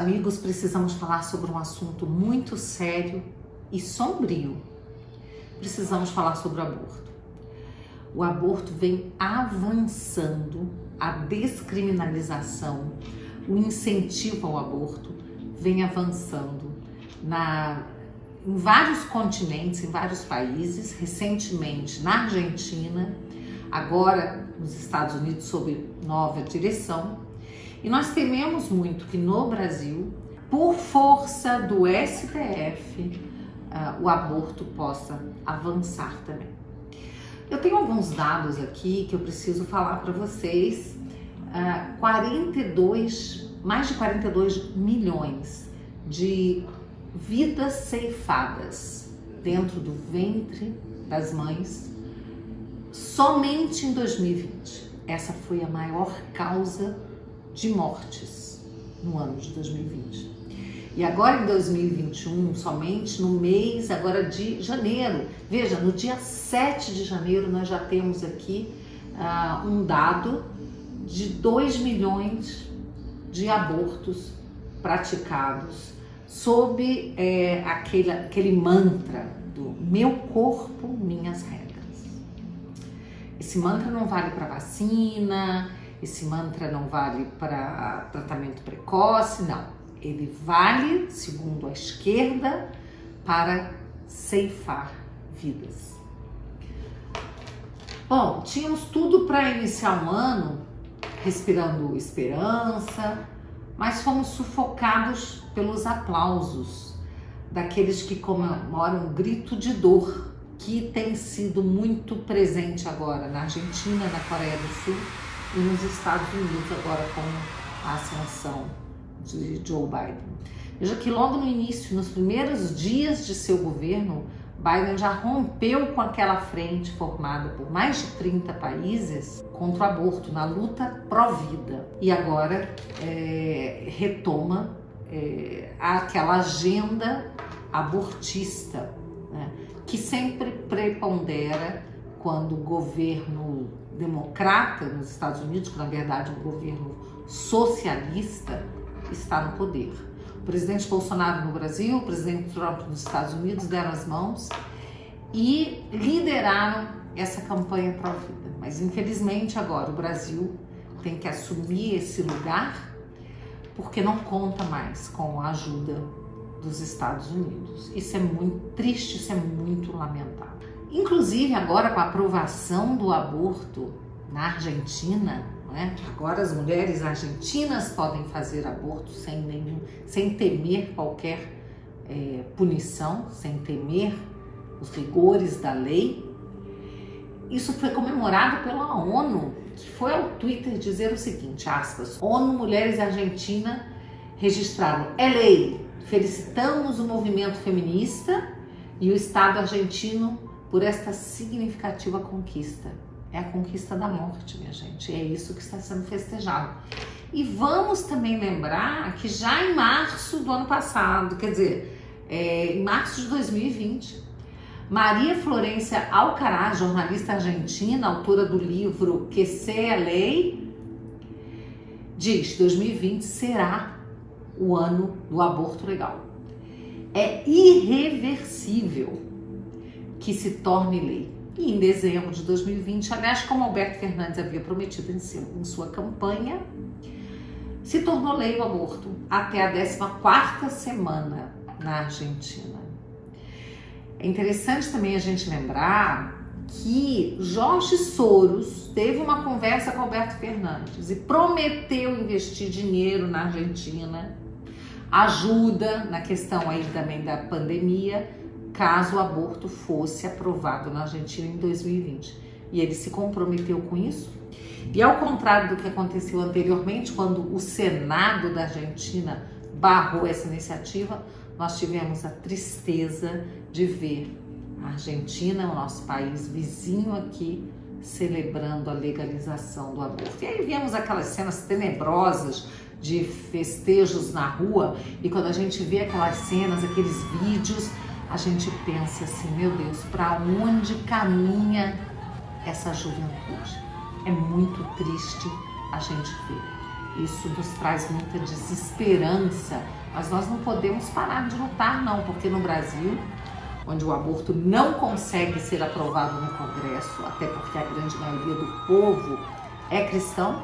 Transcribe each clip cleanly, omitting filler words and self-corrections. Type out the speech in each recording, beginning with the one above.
Amigos, precisamos falar sobre um assunto muito sério e sombrio. Precisamos falar sobre o aborto. O aborto vem avançando, a descriminalização, o incentivo ao aborto vem avançando em vários continentes, em vários países, recentemente na Argentina, agora nos Estados Unidos sob nova direção. E nós tememos muito que no Brasil, por força do STF, o aborto possa avançar também. Eu tenho alguns dados aqui que eu preciso falar para vocês. Mais de 42 milhões de vidas ceifadas dentro do ventre das mães somente em 2020. Essa foi a maior causa de mortes no ano de 2020. E agora em 2021, somente no mês agora de janeiro, veja, no dia 7 de janeiro nós já temos aqui um dado de 2 milhões de abortos praticados sob aquele mantra do meu corpo, minhas regras. Esse mantra não vale para vacina, esse mantra não vale para tratamento precoce, não. Ele vale, segundo a esquerda, para ceifar vidas. Bom, tínhamos tudo para iniciar um ano respirando esperança, mas fomos sufocados pelos aplausos daqueles que comemoram o grito de dor que tem sido muito presente agora na Argentina, na Coreia do Sul e nos Estados Unidos agora com a ascensão de Joe Biden. Veja que logo no início, nos primeiros dias de seu governo, Biden já rompeu com aquela frente formada por mais de 30 países contra o aborto, na luta pró-vida. E agora retoma aquela agenda abortista, né, que sempre prepondera quando o governo democrata nos Estados Unidos, que na verdade é um governo socialista, está no poder. O presidente Bolsonaro no Brasil, o presidente Trump nos Estados Unidos deram as mãos e lideraram essa campanha pró-vida. Mas infelizmente agora o Brasil tem que assumir esse lugar porque não conta mais com a ajuda dos Estados Unidos. Isso é muito triste, isso é muito lamentável. Inclusive agora com a aprovação do aborto na Argentina, né? Agora as mulheres argentinas podem fazer aborto sem temer qualquer punição, sem temer os rigores da lei. Isso foi comemorado pela ONU, que foi ao Twitter dizer o seguinte, aspas, ONU Mulheres Argentina registraram, é lei, felicitamos o movimento feminista e o Estado argentino por esta significativa conquista. É a conquista da morte, minha gente. É isso que está sendo festejado. E vamos também lembrar que já em março do ano passado, quer dizer, em março de 2020, Maria Florência Alcaraz, jornalista argentina, autora do livro Que sea lei, diz que 2020 será o ano do aborto legal. É irreversível que se torne lei. E em dezembro de 2020, aliás, como Alberto Fernandes havia prometido em sua campanha, se tornou lei o aborto até a 14ª semana na Argentina. É interessante também a gente lembrar que Jorge Soros teve uma conversa com Alberto Fernandes e prometeu investir dinheiro na Argentina, ajuda na questão aí também da pandemia, caso o aborto fosse aprovado na Argentina em 2020. E ele se comprometeu com isso. E ao contrário do que aconteceu anteriormente, quando o Senado da Argentina barrou essa iniciativa, nós tivemos a tristeza de ver a Argentina, o nosso país vizinho aqui, celebrando a legalização do aborto. E aí vemos aquelas cenas tenebrosas de festejos na rua, e quando a gente vê aquelas cenas, aqueles vídeos, a gente pensa assim, meu Deus, para onde caminha essa juventude? É muito triste a gente ver. isso nos traz muita desesperança, mas nós não podemos parar de lutar não, porque no Brasil, onde o aborto não consegue ser aprovado no Congresso, até porque a grande maioria do povo é cristão,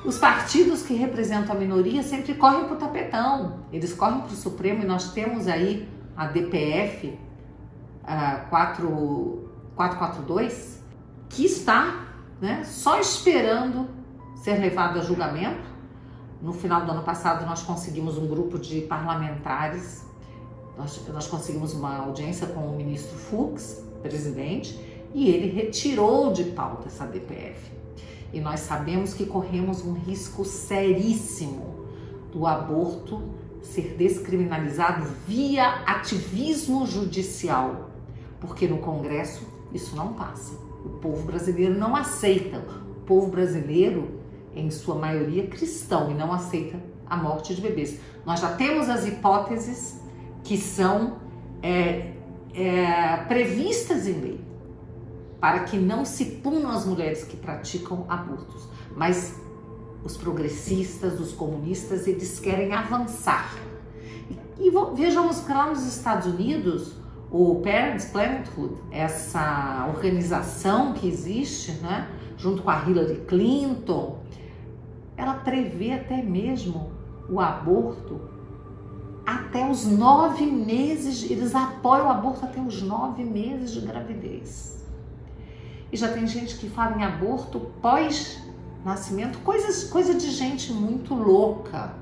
os partidos que representam a minoria sempre correm para o tapetão, eles correm para o Supremo, e nós temos aí a DPF 442, que está, né, só esperando ser levado a julgamento. No final do ano passado nós conseguimos um grupo de parlamentares, nós conseguimos uma audiência com o ministro Fux, presidente, e ele retirou de pauta essa DPF. E nós sabemos que corremos um risco seríssimo do aborto ser descriminalizado via ativismo judicial, porque no Congresso isso não passa. O povo brasileiro não aceita. O povo brasileiro, em sua maioria, cristão, e não aceita a morte de bebês. Nós já temos as hipóteses que são previstas em lei, para que não se punam as mulheres que praticam abortos. Mas os progressistas, os comunistas, eles querem avançar. E vejamos que lá nos Estados Unidos, o Planned Parenthood, essa organização que existe, né, junto com a Hillary Clinton, ela prevê até mesmo o aborto até os 9 meses, eles apoiam o aborto até os 9 meses de gravidez. E já tem gente que fala em aborto pós-nascimento, coisa de gente muito louca,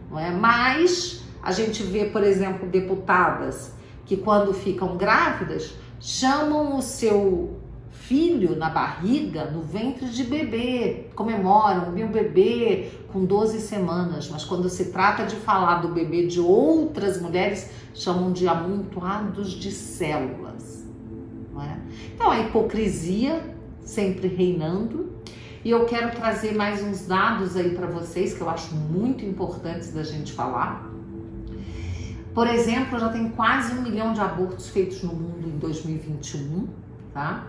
não é? Mas a gente vê, por exemplo, deputadas que quando ficam grávidas chamam o seu filho na barriga, no ventre de bebê, comemoram o meu bebê com 12 semanas, mas quando se trata de falar do bebê de outras mulheres, chamam de amontoados de células, não é? Então a hipocrisia sempre reinando. E eu quero trazer mais uns dados aí para vocês que eu acho muito importantes da gente falar. Por exemplo, já tem quase 1 milhão de abortos feitos no mundo em 2021, tá?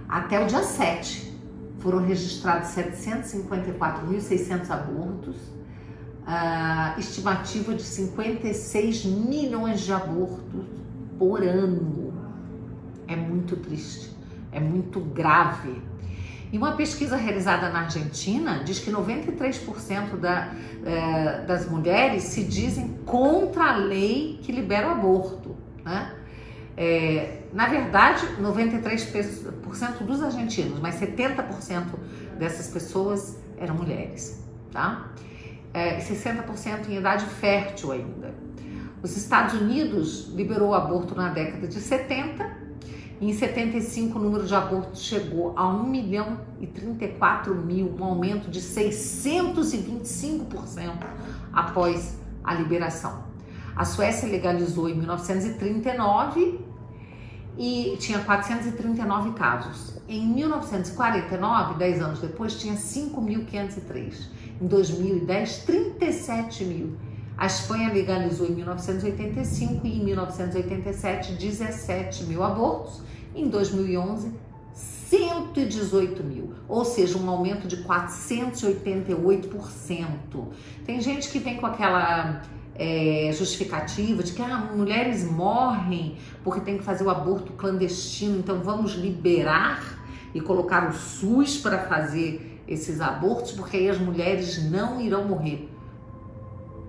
Até o dia 7 foram registrados 754.600 abortos, estimativa de 56 milhões de abortos por ano. É muito triste, é muito grave. E uma pesquisa realizada na Argentina diz que 93% das mulheres se dizem contra a lei que libera o aborto, né? Na verdade, 93% dos argentinos, mas 70% dessas pessoas eram mulheres, tá? 60% em idade fértil ainda. Os Estados Unidos liberou o aborto na década de 70. Em 75, o número de abortos chegou a 1.034.000, um aumento de 625% após a liberação. A Suécia legalizou em 1939 e tinha 439 casos. Em 1949, 10 anos depois, tinha 5.503. Em 2010, 37 mil. A Espanha legalizou em 1985 e em 1987, 17 mil abortos. Em 2011, 118 mil, ou seja, um aumento de 488%. Tem gente que vem com aquela justificativa de que mulheres morrem porque tem que fazer o aborto clandestino, então vamos liberar e colocar o SUS para fazer esses abortos, porque aí as mulheres não irão morrer.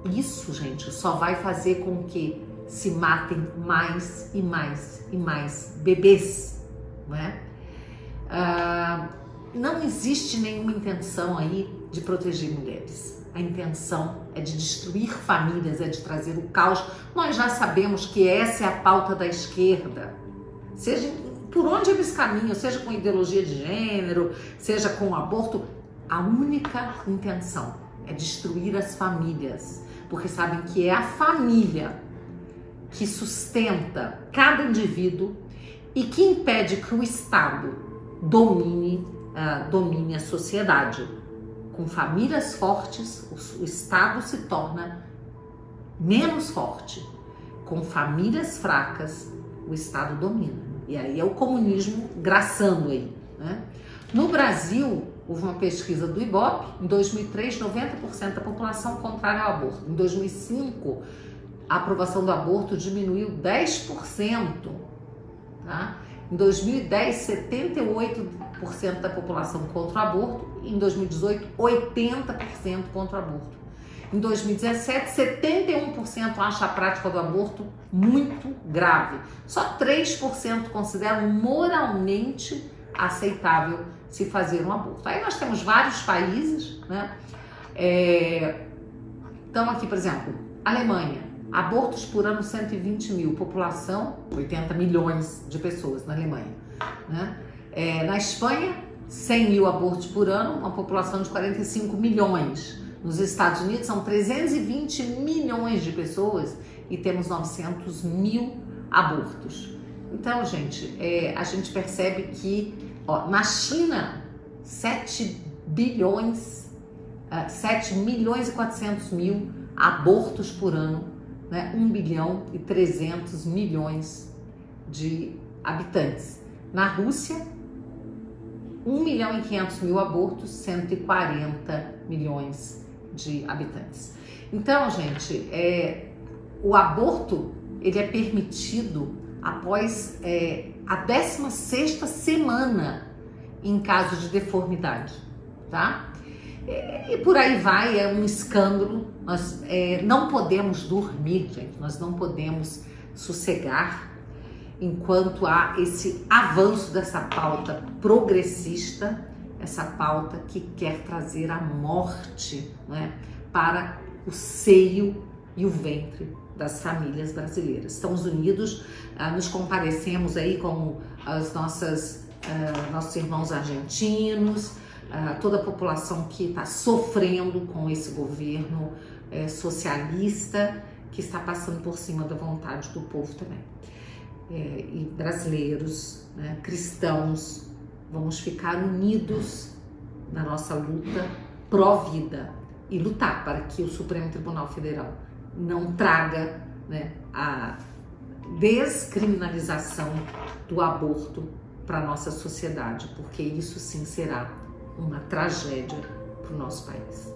Isso, gente, só vai fazer com que se matem mais e mais e mais bebês, não é? Não existe nenhuma intenção aí de proteger mulheres. A intenção é de destruir famílias, é de trazer o caos. Nós já sabemos que essa é a pauta da esquerda. Seja por onde eles caminham, seja com ideologia de gênero, seja com aborto, a única intenção é destruir as famílias, porque sabem que é a família que sustenta cada indivíduo e que impede que o Estado domine a sociedade. Com famílias fortes, o Estado se torna menos forte. Com famílias fracas, o Estado domina. E aí é o comunismo graçando aí, né? No Brasil, houve uma pesquisa do Ibope, em 2003, 90% da população contrária ao aborto. Em 2005, a aprovação do aborto diminuiu 10%. Tá? Em 2010, 78% da população contra o aborto. Em 2018, 80% contra o aborto. Em 2017, 71% acha a prática do aborto muito grave. Só 3% consideram moralmente aceitável se fazer um aborto. Aí nós temos vários países, né? Então aqui, por exemplo, Alemanha, abortos por ano 120 mil, população 80 milhões de pessoas na Alemanha, né? Na Espanha, 100 mil abortos por ano, uma população de 45 milhões. Nos Estados Unidos são 320 milhões de pessoas e temos 900 mil abortos. Então, gente, a gente percebe que na China, 7 milhões e 400 mil abortos por ano, né? 1 bilhão e 300 milhões de habitantes. Na Rússia, 1 milhão e 500 mil abortos, 140 milhões de habitantes. Então, gente, o aborto ele é permitido após a 16ª semana em caso de deformidade, tá? E por aí vai, é um escândalo. Nós não podemos dormir, gente, nós não podemos sossegar enquanto há esse avanço dessa pauta progressista, essa pauta que quer trazer a morte, né, para o seio e o ventre das famílias brasileiras. Estados Unidos, nos comparecemos aí com nossos irmãos argentinos, toda a população que está sofrendo com esse governo socialista que está passando por cima da vontade do povo também. E brasileiros, né, cristãos, vamos ficar unidos na nossa luta pró-vida e lutar para que o Supremo Tribunal Federal não traga, né, a descriminalização do aborto para a nossa sociedade, porque isso sim será uma tragédia para o nosso país.